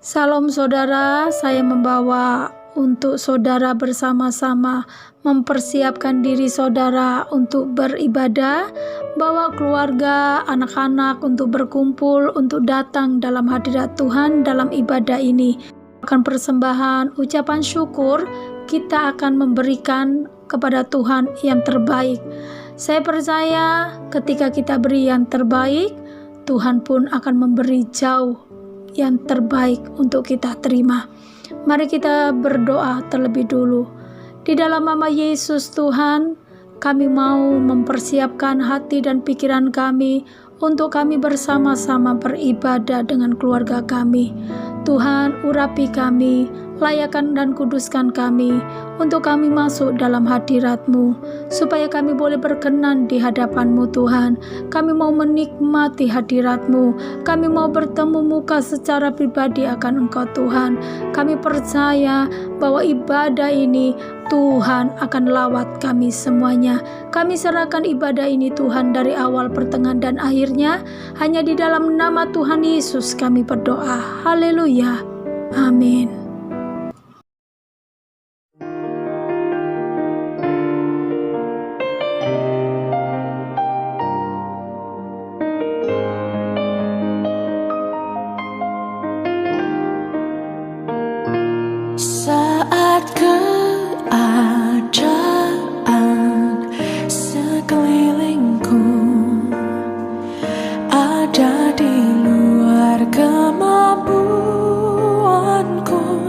Salam saudara, saya membawa untuk saudara bersama-sama mempersiapkan diri saudara untuk beribadah, bawa keluarga, anak-anak untuk berkumpul, untuk datang dalam hadirat Tuhan dalam ibadah ini. Akan persembahan, ucapan syukur, kita akan memberikan kepada Tuhan yang terbaik. Saya percaya ketika kita beri yang terbaik, Tuhan pun akan memberi jauh yang terbaik untuk kita terima. Mari kita berdoa terlebih dulu. Di dalam nama Yesus Tuhan, kami mau mempersiapkan hati dan pikiran kami untuk kami bersama-sama beribadah dengan keluarga kami. Tuhan, urapi kami, layakan dan kuduskan kami untuk kami masuk dalam hadirat-Mu, supaya kami boleh berkenan di hadapan-Mu Tuhan. Kami mau menikmati hadirat-Mu, kami mau bertemu muka secara pribadi akan Engkau Tuhan. Kami percaya bahwa ibadah ini Tuhan akan lawat kami semuanya. Kami serahkan ibadah ini Tuhan dari awal, pertengahan, dan akhirnya. Hanya di dalam nama Tuhan Yesus kami berdoa. Haleluya. Amin. Saat keadaan sekelilingku ada di luar kemampuanku,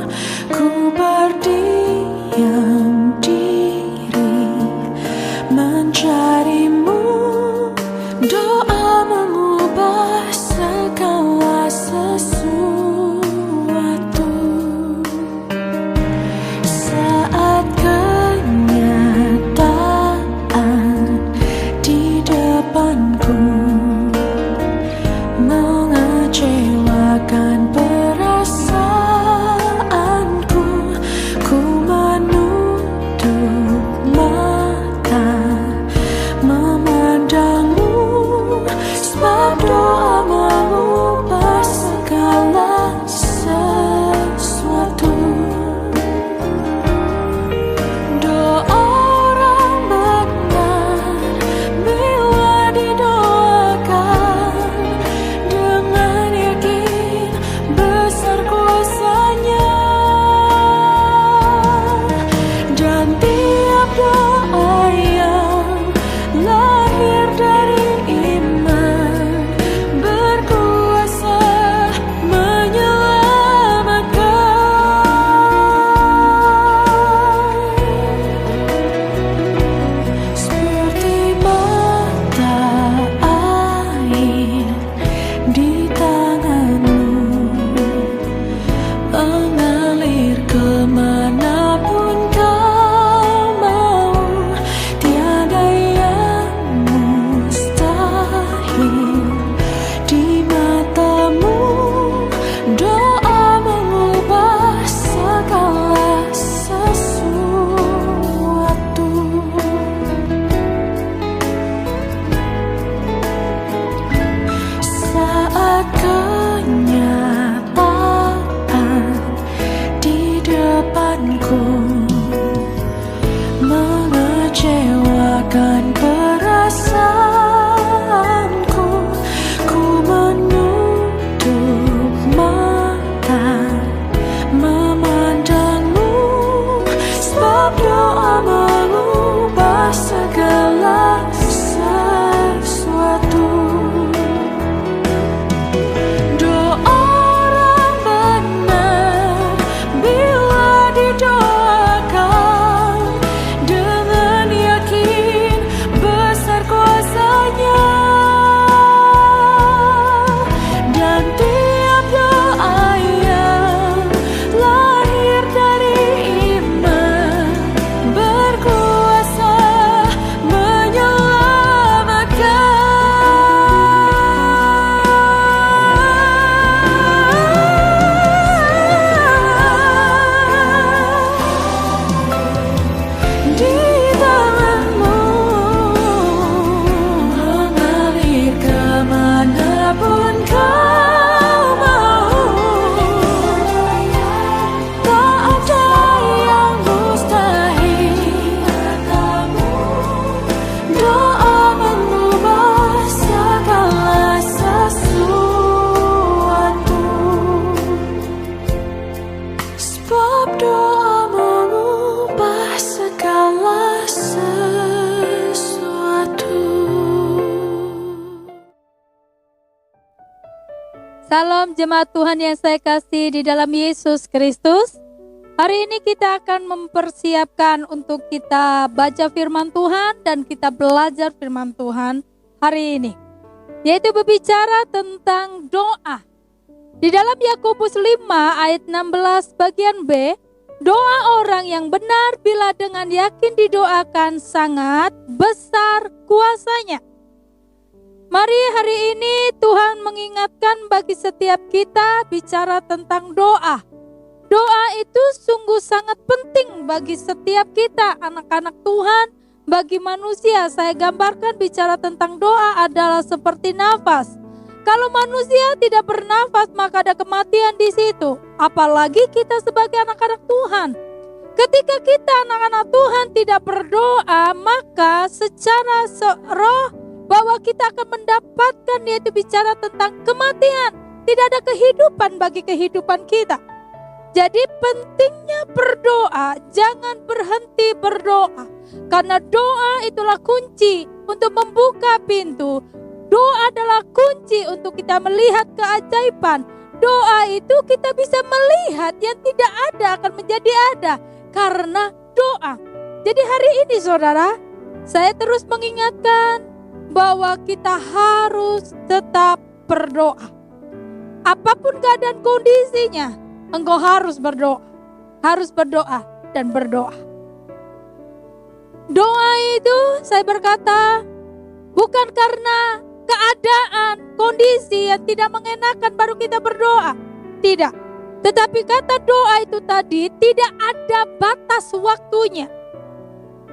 Shalom jemaat Tuhan yang saya kasih di dalam Yesus Kristus. Hari ini kita akan mempersiapkan untuk kita baca firman Tuhan dan kita belajar firman Tuhan hari ini, yaitu berbicara tentang doa. Di dalam Yakobus 5 ayat 16 bagian B, doa orang yang benar bila dengan yakin didoakan sangat besar kuasanya. Mari hari ini Tuhan mengingatkan bagi setiap kita bicara tentang doa. Doa itu sungguh sangat penting bagi setiap kita, anak-anak Tuhan, bagi manusia. Saya gambarkan bicara tentang doa adalah seperti nafas. Kalau manusia tidak bernafas, maka ada kematian di situ. Apalagi kita sebagai anak-anak Tuhan. Ketika kita anak-anak Tuhan tidak berdoa, maka secara roh bahwa kita akan mendapatkan, yaitu bicara tentang kematian. Tidak ada kehidupan bagi kehidupan kita. Jadi pentingnya berdoa, jangan berhenti berdoa. Karena doa itulah kunci untuk membuka pintu. Doa adalah kunci untuk kita melihat keajaiban. Doa itu kita bisa melihat yang tidak ada akan menjadi ada karena doa. Jadi hari ini saudara, saya terus mengingatkan bahwa kita harus tetap berdoa. Apapun keadaan kondisinya, engkau harus berdoa. Harus berdoa dan berdoa. Doa itu saya berkata bukan karena keadaan, kondisi yang tidak mengenakan baru kita berdoa. Tidak. Tetapi kata doa itu tadi tidak ada batas waktunya.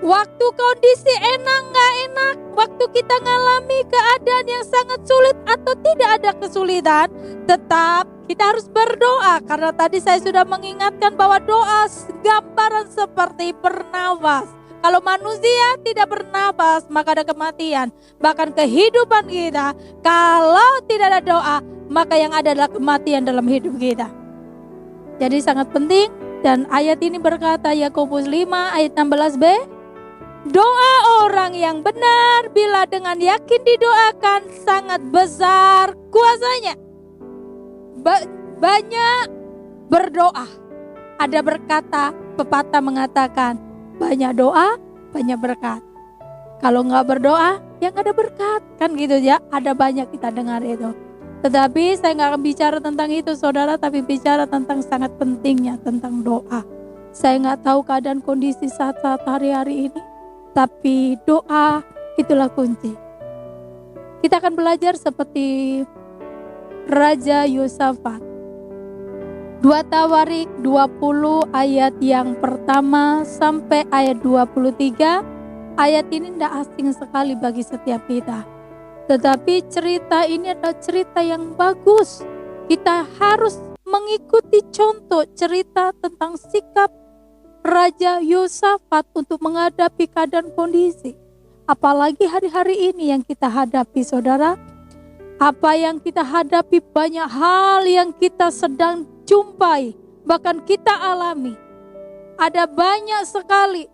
Waktu kondisi enak gak enak, waktu kita ngalami keadaan yang sangat sulit atau tidak ada kesulitan, tetap kita harus berdoa. Karena tadi saya sudah mengingatkan bahwa doa gambaran seperti bernafas. Kalau manusia tidak bernafas, maka ada kematian. Bahkan kehidupan kita, kalau tidak ada doa, maka yang ada adalah kematian dalam hidup kita. Jadi sangat penting, dan ayat ini berkata Yakobus 5 ayat 16b, doa orang yang benar bila dengan yakin didoakan sangat besar kuasanya. Banyak berdoa. Ada berkata, pepatah mengatakan, banyak doa, banyak berkat. Kalau nggak berdoa, ya nggak ada berkat. Kan gitu ya, ada banyak kita dengar itu. Tetapi saya nggak akan bicara tentang itu saudara, tapi bicara tentang sangat pentingnya tentang doa. Saya nggak tahu keadaan kondisi saat-saat hari-hari ini, tapi doa itulah kunci. Kita akan belajar seperti Raja Yosafat. 2 Tawarik 20 ayat yang pertama sampai ayat 23. Ayat ini tidak asing sekali bagi setiap kita. Tetapi cerita ini adalah cerita yang bagus. Kita harus mengikuti contoh cerita tentang sikap Raja Yosafat untuk menghadapi keadaan kondisi. Apalagi hari-hari ini yang kita hadapi saudara. Apa yang kita hadapi, banyak hal yang kita sedang jumpai, bahkan kita alami. Ada banyak sekali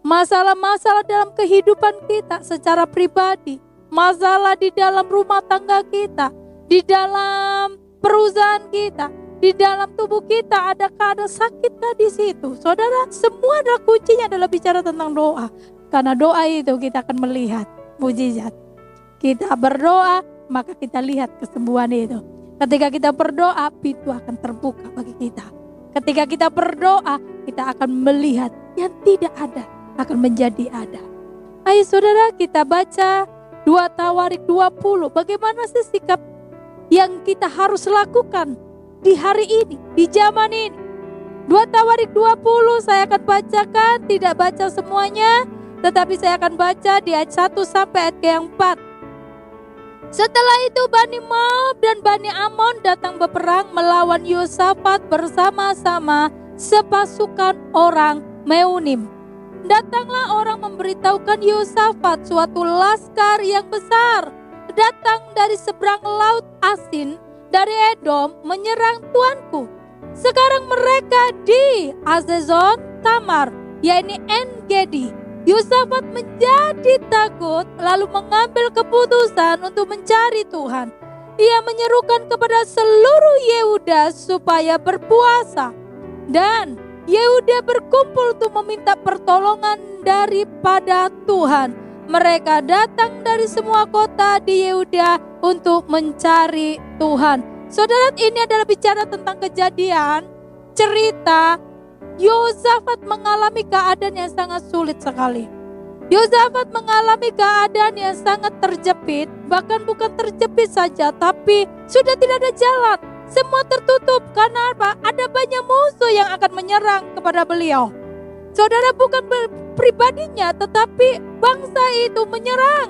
masalah-masalah dalam kehidupan kita secara pribadi. Masalah di dalam rumah tangga kita, di dalam perusahaan kita, di dalam tubuh kita. Adakah ada sakitkah di situ? Saudara, semua adalah kuncinya adalah bicara tentang doa. Karena doa itu kita akan melihat mujizat. Kita berdoa, maka kita lihat kesembuhan itu. Ketika kita berdoa, pintu akan terbuka bagi kita. Ketika kita berdoa, kita akan melihat yang tidak ada akan menjadi ada. Ayo saudara, kita baca 2 Tawarik 20. Bagaimana sih sikap yang kita harus lakukan di hari ini, di zaman ini? 2 Tawarik 20 saya akan bacakan, tidak baca semuanya, tetapi saya akan baca di ayat 1 sampai ayat yang 4. Setelah itu Bani Moab dan Bani Amon datang berperang melawan Yosafat bersama-sama sepasukan orang Meunim. Datanglah orang memberitahukan Yosafat suatu laskar yang besar datang dari seberang laut Asin dari Edom menyerang tuanku. Sekarang mereka di Azezon Tamar, yakni En-Gedi. Yosafat menjadi takut lalu mengambil keputusan untuk mencari Tuhan. Ia menyerukan kepada seluruh Yehuda supaya berpuasa. Dan Yehuda berkumpul untuk meminta pertolongan daripada Tuhan. Mereka datang dari semua kota di Yehuda untuk mencari Tuhan. Saudara, ini adalah bicara tentang kejadian, cerita Yosafat mengalami keadaan yang sangat sulit sekali. Yosafat mengalami keadaan yang sangat terjepit, bahkan bukan terjepit saja, tapi sudah tidak ada jalan. Semua tertutup, karena apa? Ada banyak musuh yang akan menyerang kepada beliau. Saudara, bukan pribadinya, tetapi bangsa itu menyerang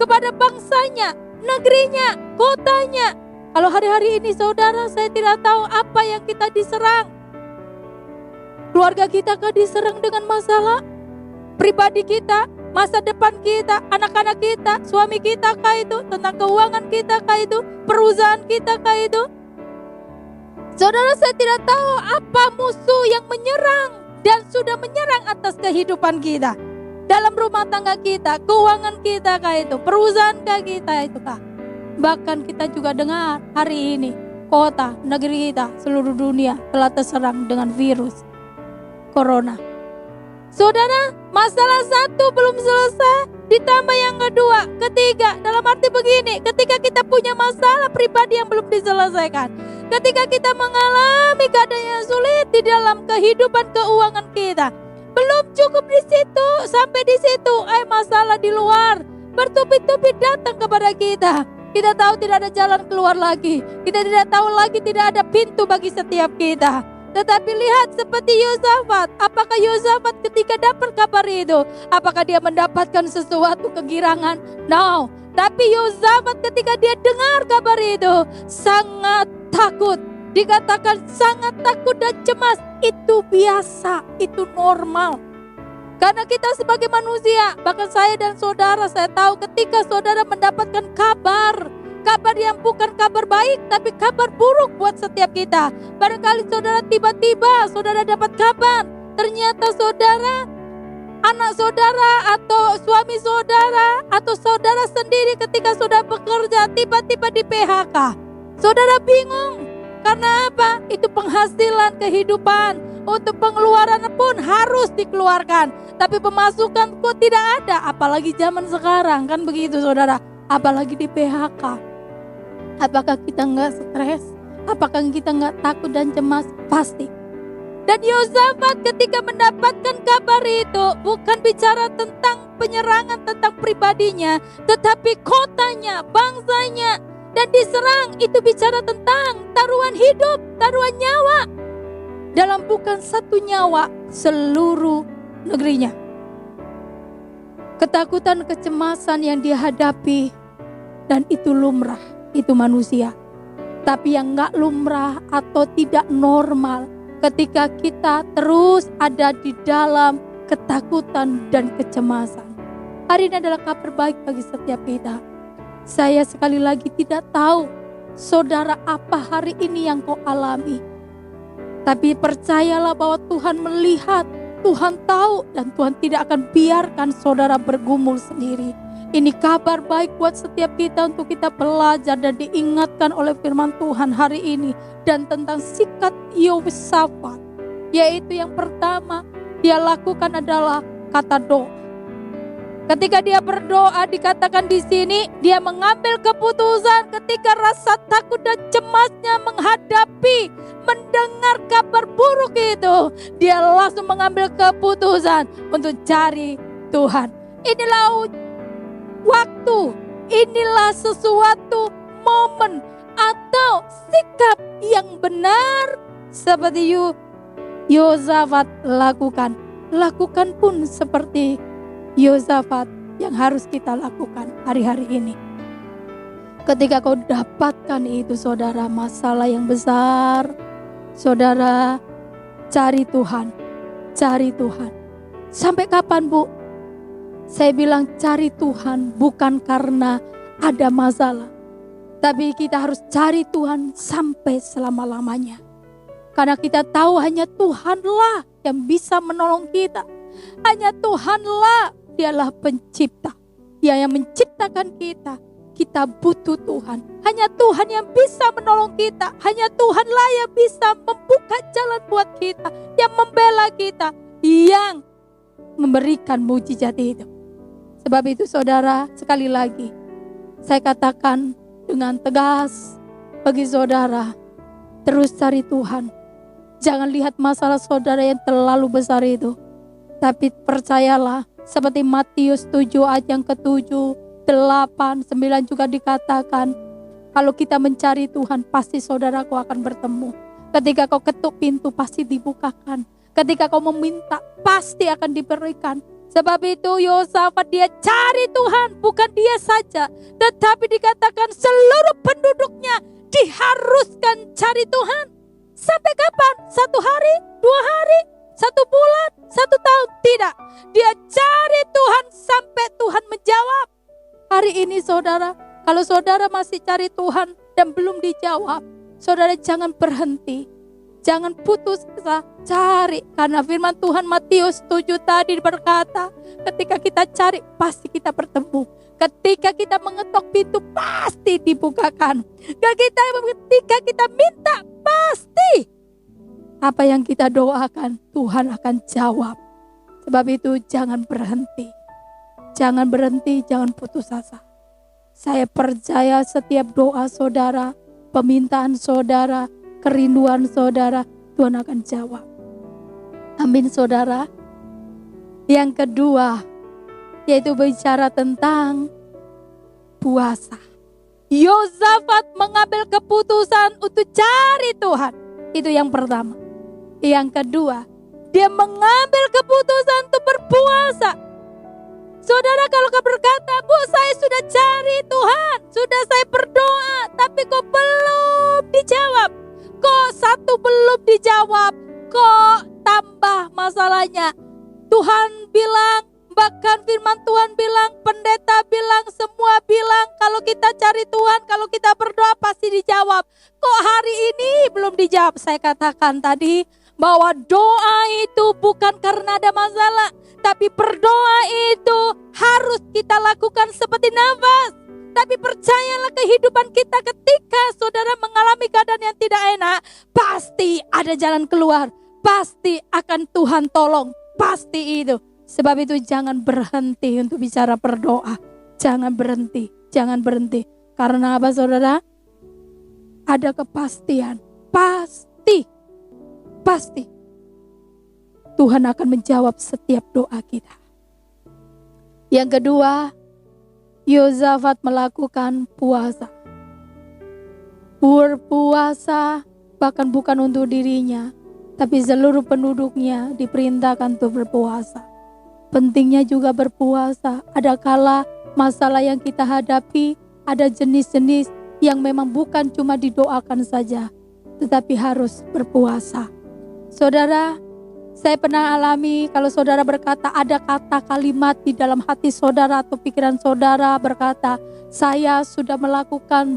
kepada bangsanya, negerinya, kotanya. Kalau hari-hari ini saudara, saya tidak tahu apa yang kita diserang. Keluarga kita kah diserang dengan masalah? Pribadi kita, masa depan kita, anak-anak kita, suami kita kah itu, tentang keuangan kita kah itu, perusahaan kita kah itu? Saudara, saya tidak tahu apa musuh yang menyerang dan sudah menyerang atas kehidupan kita. Dalam rumah tangga kita, keuangan kita kah itu, perusahaan kah kita itu kah? Bahkan kita juga dengar hari ini, kota, negeri kita, seluruh dunia telah terserang dengan virus Corona. Saudara, masalah satu belum selesai, ditambah yang kedua, ketiga. Dalam arti begini, ketika kita punya masalah pribadi yang belum diselesaikan, ketika kita mengalami keadaan yang sulit di dalam kehidupan keuangan kita, belum cukup di situ, sampai di situ, masalah di luar bertubi-tubi datang kepada kita. Kita tahu tidak ada jalan keluar lagi. Kita tidak tahu lagi, tidak ada pintu bagi setiap kita. Tetapi lihat seperti Yosafat. Apakah Yosafat ketika dapat kabar itu, apakah dia mendapatkan sesuatu kegirangan? No. Tapi Yosafat ketika dia dengar kabar itu, sangat takut. Dikatakan sangat takut dan cemas. Itu biasa, itu normal. Karena kita sebagai manusia, bahkan saya dan saudara, saya tahu ketika saudara mendapatkan kabar yang bukan kabar baik, tapi kabar buruk buat setiap kita. Barangkali saudara tiba-tiba saudara dapat kabar, ternyata saudara, anak saudara atau suami saudara atau saudara sendiri ketika sudah bekerja tiba-tiba di PHK. Saudara bingung, karena apa? Itu penghasilan kehidupan, untuk pengeluaran pun harus dikeluarkan, tapi pemasukan kok tidak ada. Apalagi zaman sekarang, kan begitu saudara, apalagi di PHK. Apakah kita nggak stres? Apakah kita nggak takut dan cemas? Pasti. Dan Yosafat ketika mendapatkan kabar itu bukan bicara tentang penyerangan tentang pribadinya, tetapi kotanya, bangsanya, dan diserang. Itu bicara tentang taruhan hidup, taruhan nyawa. Dalam bukan satu nyawa, seluruh negerinya. Ketakutan, kecemasan yang dihadapi, dan itu lumrah. Itu manusia. Tapi yang gak lumrah atau tidak normal, ketika kita terus ada di dalam ketakutan dan kecemasan. Hari ini adalah kabar baik bagi setiap kita. Saya sekali lagi tidak tahu saudara apa hari ini yang kau alami, tapi percayalah bahwa Tuhan melihat, Tuhan tahu, dan Tuhan tidak akan biarkan saudara bergumul sendiri. Ini kabar baik buat setiap kita untuk kita belajar dan diingatkan oleh firman Tuhan hari ini. Dan tentang sikap Yosafat, yaitu yang pertama dia lakukan adalah kata doa. Ketika dia berdoa, dikatakan di sini dia mengambil keputusan ketika rasa takut dan cemasnya menghadapi, mendengar kabar buruk itu, dia langsung mengambil keputusan untuk cari Tuhan. Inilah waktu, inilah sesuatu momen atau sikap yang benar seperti Yosafat lakukan. Lakukan pun seperti Yosafat yang harus kita lakukan hari-hari ini. Ketika kau dapatkan itu saudara, masalah yang besar, saudara cari Tuhan, cari Tuhan. Sampai kapan, Bu? Saya bilang cari Tuhan bukan karena ada masalah, tapi kita harus cari Tuhan sampai selama-lamanya. Karena kita tahu hanya Tuhanlah yang bisa menolong kita. Hanya Tuhanlah, dialah pencipta. Dia yang menciptakan kita. kita butuh Tuhan. Hanya Tuhan yang bisa menolong kita. Hanya Tuhanlah yang bisa membuka jalan buat kita, yang membela kita, yang memberikan mujizat itu. Sebab itu saudara, sekali lagi saya katakan dengan tegas bagi saudara, terus cari Tuhan. Jangan lihat masalah saudara yang terlalu besar itu, tapi percayalah, seperti Matius 7 ayat yang ke-7, 8, 9 juga dikatakan, kalau kita mencari Tuhan, pasti saudaraku akan bertemu. Ketika kau ketuk pintu, pasti dibukakan. Ketika kau meminta, pasti akan diberikan. Sebab itu Yosafat dia cari Tuhan, bukan dia saja, tetapi dikatakan seluruh penduduknya diharuskan cari Tuhan. Sampai kapan? 1 hari, 2 hari, 1 bulan, 1 tahun? Tidak. Dia cari Tuhan sampai Tuhan menjawab. Hari ini saudara, kalau saudara masih cari Tuhan dan belum dijawab, saudara jangan berhenti. Jangan putus asa, cari. Karena firman Tuhan Matius 7 tadi berkata, ketika kita cari, pasti kita bertemu. Ketika kita mengetok pintu, pasti dibukakan. Ketika kita minta, pasti apa yang kita doakan, Tuhan akan jawab. Sebab itu jangan berhenti. Jangan berhenti, jangan putus asa. Saya percaya setiap doa saudara, permintaan saudara, kerinduan saudara, Tuhan akan jawab. Amin saudara. Yang kedua, yaitu bicara tentang puasa. Yosafat mengambil keputusan untuk cari Tuhan. Itu yang pertama. Yang kedua, dia mengambil keputusan untuk berpuasa. Saudara, kalau kau berkata, Bu, saya sudah cari Tuhan, sudah saya berdoa, tapi kok belum dijawab. Kok satu belum dijawab, kok tambah masalahnya. Tuhan bilang, bahkan firman Tuhan bilang, pendeta bilang, semua bilang, kalau kita cari Tuhan, kalau kita berdoa pasti dijawab. Kok hari ini belum dijawab? Saya katakan tadi bahwa doa itu bukan karena ada masalah, tapi berdoa itu harus kita lakukan seperti nafas. Tapi percayalah, kehidupan kita ketika saudara mengalami keadaan yang tidak enak, pasti ada jalan keluar, pasti akan Tuhan tolong, pasti itu. Sebab itu jangan berhenti untuk bicara berdoa. Jangan berhenti, jangan berhenti. Karena apa saudara? Ada kepastian, pasti Tuhan akan menjawab setiap doa kita. Yang kedua, Yosafat melakukan puasa. Berpuasa bahkan bukan untuk dirinya, tapi seluruh penduduknya diperintahkan untuk berpuasa. Pentingnya juga berpuasa. Ada kala masalah yang kita hadapi, ada jenis-jenis yang memang bukan cuma didoakan saja, tetapi harus berpuasa. Saudara, saya pernah alami kalau saudara berkata, ada kata kalimat di dalam hati saudara atau pikiran saudara berkata, saya sudah melakukan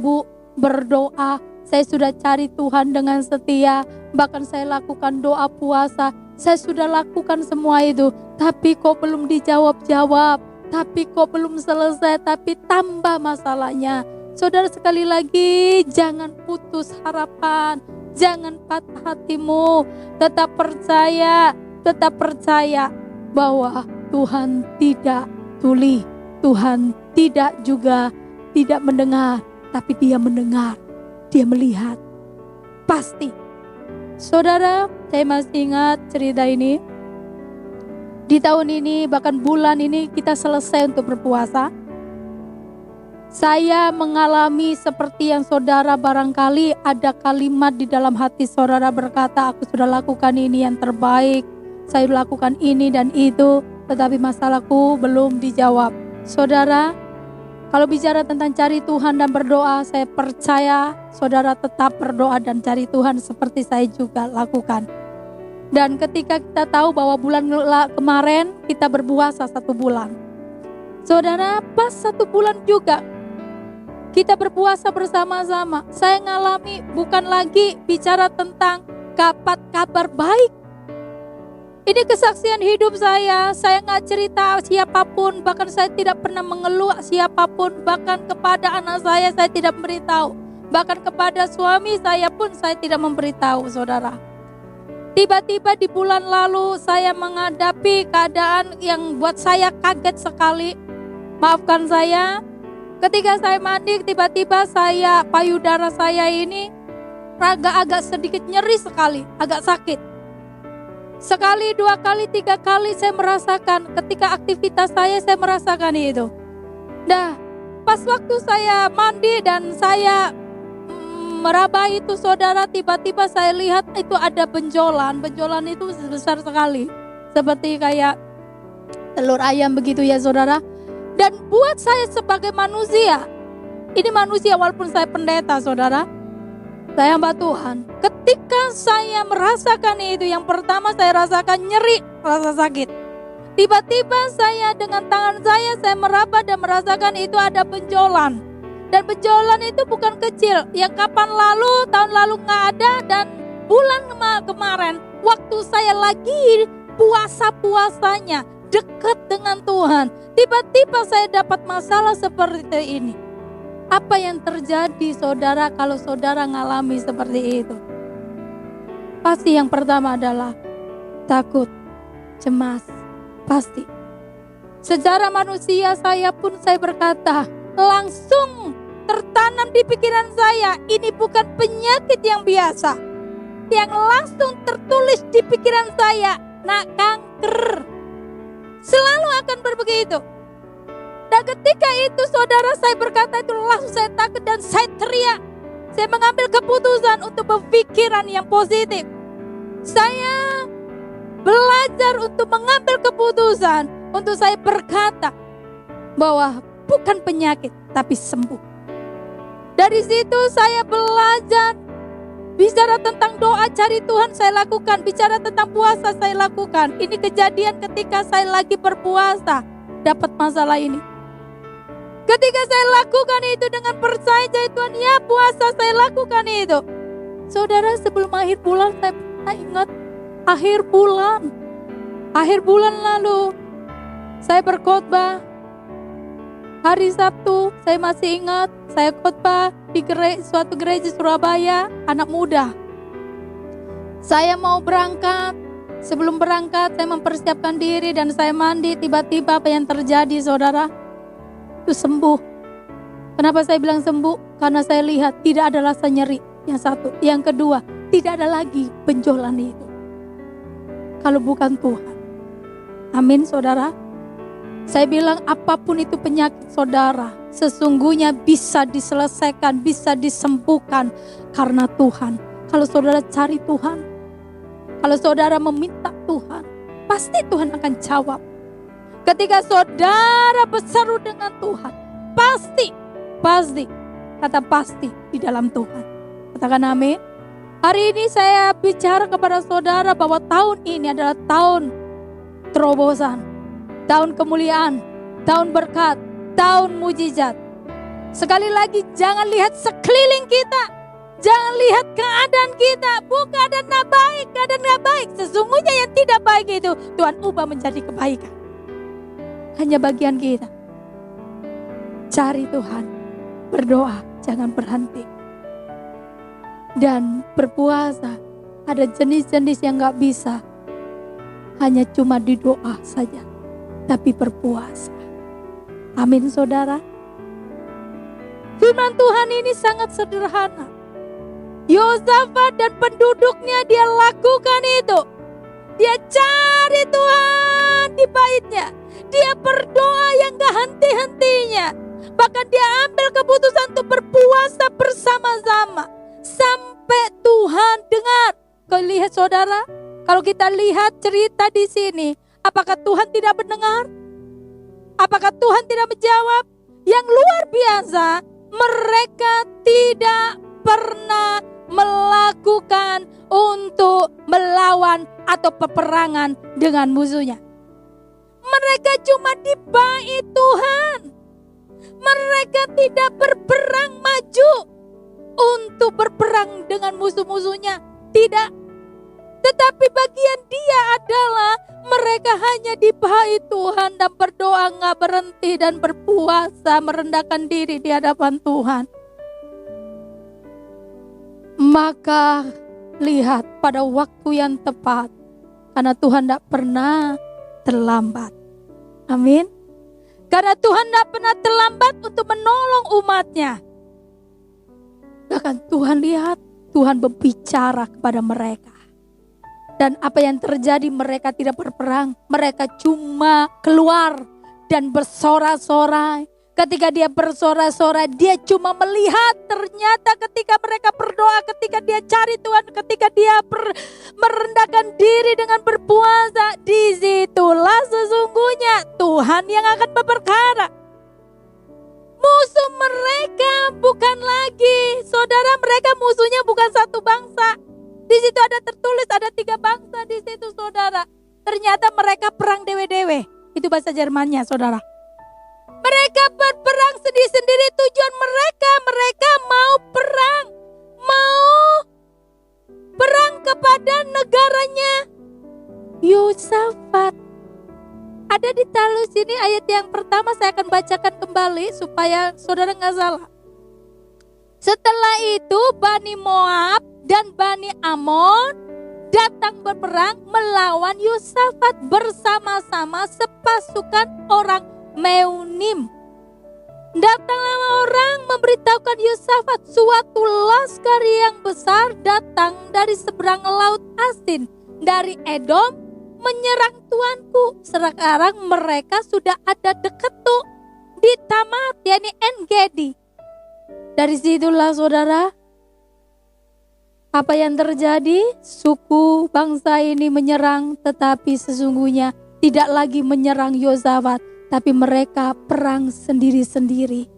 berdoa, saya sudah cari Tuhan dengan setia, bahkan saya lakukan doa puasa, saya sudah lakukan semua itu, tapi kok belum dijawab-jawab, tapi kok belum selesai, tapi tambah masalahnya. Saudara, sekali lagi jangan putus harapan, jangan patah hatimu, tetap percaya bahwa Tuhan tidak tuli, Tuhan tidak mendengar, tapi Dia mendengar, Dia melihat, pasti. Saudara, saya masih ingat cerita ini. Di tahun ini, bahkan bulan ini kita selesai untuk berpuasa. Saya mengalami seperti yang saudara, barangkali ada kalimat di dalam hati saudara berkata, aku sudah lakukan ini yang terbaik, saya lakukan ini dan itu, tetapi masalahku belum dijawab. Saudara, kalau bicara tentang cari Tuhan dan berdoa, saya percaya saudara tetap berdoa dan cari Tuhan seperti saya juga lakukan. Dan ketika kita tahu bahwa bulan kemarin kita berpuasa 1 bulan, saudara, pas 1 bulan juga kita berpuasa bersama-sama. Saya ngalami bukan lagi bicara tentang dapat kabar baik. Ini kesaksian hidup saya. Saya nggak cerita siapapun, bahkan saya tidak pernah mengeluh siapapun, bahkan kepada anak saya tidak memberitahu, bahkan kepada suami saya pun saya tidak memberitahu, saudara. Tiba-tiba di bulan lalu saya menghadapi keadaan yang buat saya kaget sekali. Maafkan saya, ketika saya mandi tiba-tiba payudara saya ini agak sedikit nyeri sekali, agak sakit. Sekali, 2 kali, 3 kali saya merasakan, ketika aktivitas saya merasakan itu. Nah, pas waktu saya mandi dan saya meraba itu, saudara, tiba-tiba saya lihat itu ada benjolan. Benjolan itu besar sekali, seperti kayak telur ayam begitu ya, saudara. Dan buat saya sebagai manusia, ini manusia walaupun saya pendeta, saudara, saya hamba Tuhan. Ketika saya merasakan itu, yang pertama saya rasakan nyeri, rasa sakit. Tiba-tiba saya dengan tangan saya meraba dan merasakan itu ada benjolan. Dan benjolan itu bukan kecil, yang tahun lalu nggak ada, dan bulan kemarin waktu saya lagi puasanya dekat dengan Tuhan, tiba-tiba saya dapat masalah seperti ini. Apa yang terjadi, saudara, kalau saudara ngalami seperti itu? Pasti yang pertama adalah takut, cemas, pasti. Secara manusia saya berkata, langsung tertanam di pikiran saya, ini bukan penyakit yang biasa. Yang langsung tertulis di pikiran saya, kanker. Selalu akan begitu. Dan ketika itu, saudara, saya berkata itu, langsung saya takut dan saya teriak. Saya mengambil keputusan untuk berpikiran yang positif. Saya belajar untuk mengambil keputusan untuk saya berkata bahwa bukan penyakit, tapi sembuh. Dari situ saya belajar bicara tentang doa, cari Tuhan saya lakukan. Bicara tentang puasa saya lakukan. Ini kejadian ketika saya lagi berpuasa, dapat masalah ini. Ketika saya lakukan itu dengan percaya Tuhan, ya puasa saya lakukan itu. Saudara, sebelum akhir bulan saya pernah ingat, akhir bulan lalu saya berkhotbah. Hari Sabtu saya masih ingat, saya khotbah di suatu gereja Surabaya, anak muda. Saya mau berangkat. Sebelum berangkat saya mempersiapkan diri dan saya mandi. Tiba-tiba apa yang terjadi, saudara? Itu sembuh. Kenapa saya bilang sembuh? Karena saya lihat tidak ada rasa nyeri. Yang satu, yang kedua, tidak ada lagi benjolan itu. Kalau bukan Tuhan. Amin, saudara. Saya bilang apapun itu penyakit saudara, sesungguhnya bisa diselesaikan, bisa disembuhkan karena Tuhan. Kalau saudara cari Tuhan, kalau saudara meminta Tuhan, pasti Tuhan akan jawab. Ketika saudara berseru dengan Tuhan, pasti, kata pasti di dalam Tuhan. Katakan amin. Hari ini saya bicara kepada saudara bahwa tahun ini adalah tahun terobosan, tahun kemuliaan, tahun berkat, tahun mujizat. Sekali lagi, jangan lihat sekeliling kita, jangan lihat keadaan kita, keadaan nggak baik. Sesungguhnya yang tidak baik itu Tuhan ubah menjadi kebaikan. Hanya bagian kita cari Tuhan, berdoa, jangan berhenti, dan berpuasa. Ada jenis-jenis yang gak bisa hanya cuma di doa saja, tapi berpuasa. Amin, saudara. Firman Tuhan ini sangat sederhana. Yosafat dan penduduknya dia lakukan itu. Dia cari Tuhan di baitnya. Dia berdoa yang gak henti-hentinya. Bahkan dia ambil keputusan untuk berpuasa bersama-sama. Sampai Tuhan dengar. Kau lihat, saudara, kalau kita lihat cerita di sini, apakah Tuhan tidak mendengar? Apakah Tuhan tidak menjawab? Yang luar biasa, mereka tidak pernah melakukan untuk melawan atau peperangan dengan musuhnya. Mereka cuma di bait Tuhan. Mereka tidak berperang maju untuk berperang dengan musuh-musuhnya. Tidak. Tetapi bagian dia adalah mereka hanya dipakai Tuhan dan berdoa nggak berhenti dan berpuasa merendahkan diri di hadapan Tuhan. Maka lihat pada waktu yang tepat, karena Tuhan tidak pernah terlambat. Amin. Karena Tuhan tidak pernah terlambat untuk menolong umatnya. Bahkan Tuhan lihat, Tuhan berbicara kepada mereka. Dan apa yang terjadi, mereka tidak berperang. Mereka cuma keluar dan bersorak-sorai. Ketika dia bersorak-sorai, dia cuma melihat. Ternyata ketika mereka berdoa, ketika dia cari Tuhan, ketika dia merendahkan diri dengan berpuasa, disitulah sesungguhnya Tuhan yang akan berperkara. Musuh mereka bukan lagi, saudara, mereka musuhnya bukan satu bangsa. Di situ ada tertulis ada 3 bangsa di situ, saudara. Ternyata mereka perang dewe-dewe. Itu bahasa Jermannya, saudara. Mereka berperang sendiri-sendiri. Tujuan mereka mau perang kepada negaranya Yosafat. Ada di Talus ini ayat yang pertama, saya akan bacakan kembali supaya saudara nggak salah. Setelah itu Bani Moab dan Bani Amon datang berperang melawan Yosafat bersama-sama sepasukan orang Meunim. Datanglah orang memberitahukan Yosafat, suatu laskar yang besar datang dari seberang laut Asin, dari Edom, menyerang tuanku. Sekarang mereka sudah ada dekat tuh di Tamat, yakni En-Gedi. Dari situlah, saudara, apa yang terjadi? Suku bangsa ini menyerang, tetapi sesungguhnya tidak lagi menyerang Yosafat, tapi mereka perang sendiri-sendiri.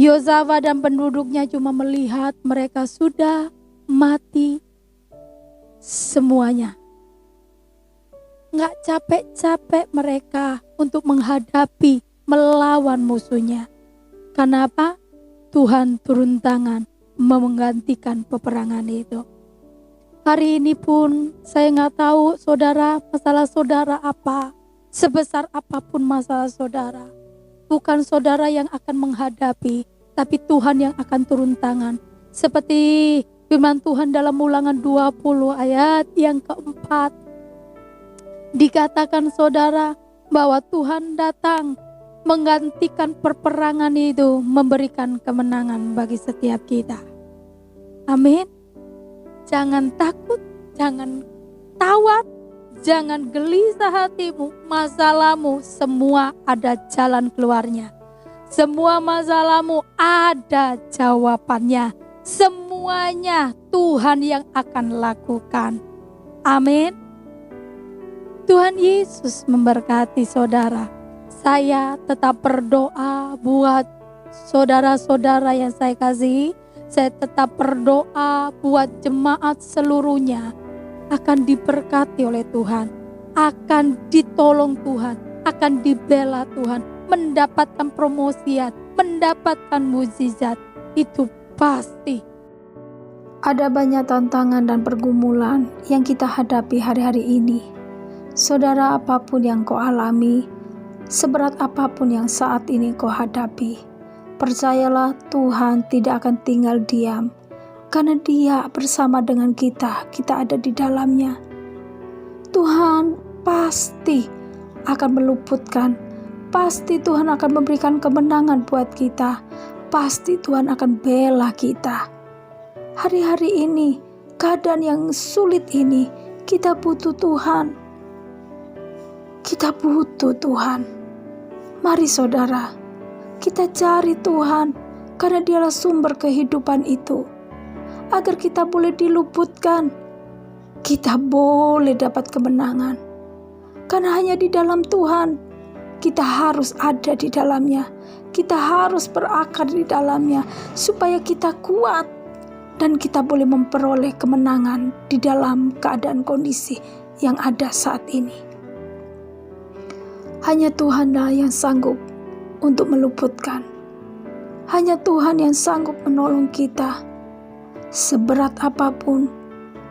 Yosafat dan penduduknya cuma melihat mereka sudah mati semuanya. Nggak capek-capek mereka untuk menghadapi, melawan musuhnya. Kenapa? Tuhan turun tangan menggantikan peperangan itu. Hari ini pun saya nggak tahu saudara, masalah saudara apa. Sebesar apapun masalah saudara, bukan saudara yang akan menghadapi, tapi Tuhan yang akan turun tangan. Seperti firman Tuhan dalam Ulangan 20 ayat yang keempat. Dikatakan saudara bahwa Tuhan datang menggantikan perperangan itu, memberikan kemenangan bagi setiap kita. Amin. Jangan takut, jangan tawar, jangan gelisah hatimu. Masalahmu semua ada jalan keluarnya. Semua masalahmu ada jawabannya. Semuanya Tuhan yang akan lakukan. Amin. Tuhan Yesus memberkati saudara. Saya tetap berdoa buat saudara-saudara yang saya kasihi. Saya tetap berdoa buat jemaat seluruhnya akan diberkati oleh Tuhan, akan ditolong Tuhan, akan dibela Tuhan, mendapatkan promosian, mendapatkan mukjizat. Itu pasti. Ada banyak tantangan dan pergumulan yang kita hadapi hari-hari ini. Saudara, apapun yang kau alami, seberat apapun yang saat ini kau hadapi, percayalah Tuhan tidak akan tinggal diam. Karena Dia bersama dengan kita ada di dalamnya. Tuhan pasti akan meluputkan, pasti Tuhan akan memberikan kemenangan buat kita, pasti Tuhan akan bela kita. Hari-hari ini, keadaan yang sulit ini, kita butuh Tuhan. Kita butuh Tuhan. Mari saudara, kita cari Tuhan, karena Dialah sumber kehidupan itu. Agar kita boleh diluputkan, kita boleh dapat kemenangan. Karena hanya di dalam Tuhan, kita harus ada di dalamnya. Kita harus berakar di dalamnya, supaya kita kuat dan kita boleh memperoleh kemenangan di dalam keadaan kondisi yang ada saat ini. Hanya Tuhanlah yang sanggup untuk meluputkan. Hanya Tuhan yang sanggup menolong kita. Seberat apapun,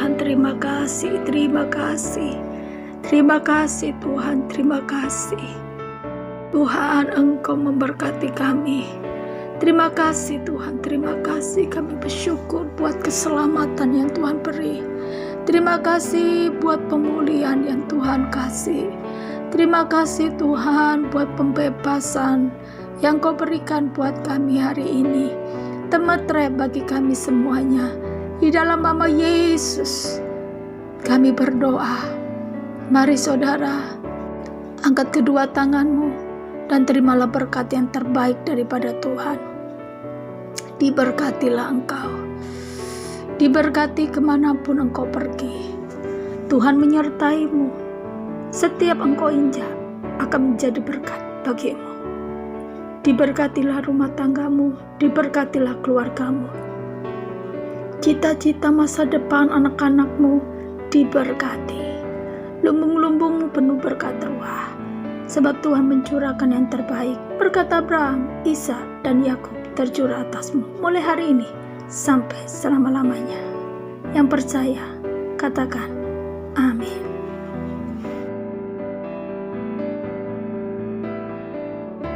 Tuhan, terima kasih, terima kasih. Terima kasih Tuhan, terima kasih. Tuhan, Engkau memberkati kami. Terima kasih Tuhan, terima kasih. Kami bersyukur buat keselamatan yang Tuhan beri. Terima kasih buat pemulihan yang Tuhan kasih. Terima kasih Tuhan buat pembebasan yang Kau berikan buat kami hari ini. Temetre bagi kami semuanya. Di dalam nama Yesus kami berdoa. Mari saudara, angkat kedua tanganmu dan terimalah berkat yang terbaik daripada Tuhan. Diberkatilah engkau. Diberkati kemanapun engkau pergi. Tuhan menyertaimu. Setiap engkau injak akan menjadi berkat bagimu. Diberkatilah rumah tanggamu. Diberkatilah keluargamu. Cita-cita masa depan anak-anakmu diberkati. Lumbung-lumbungmu penuh berkat ruah. Sebab Tuhan mencurahkan yang terbaik. Berkat Abraham, Ishak, dan Yakub tercurah atasmu mulai hari ini sampai selama-lamanya. Yang percaya, katakan amin.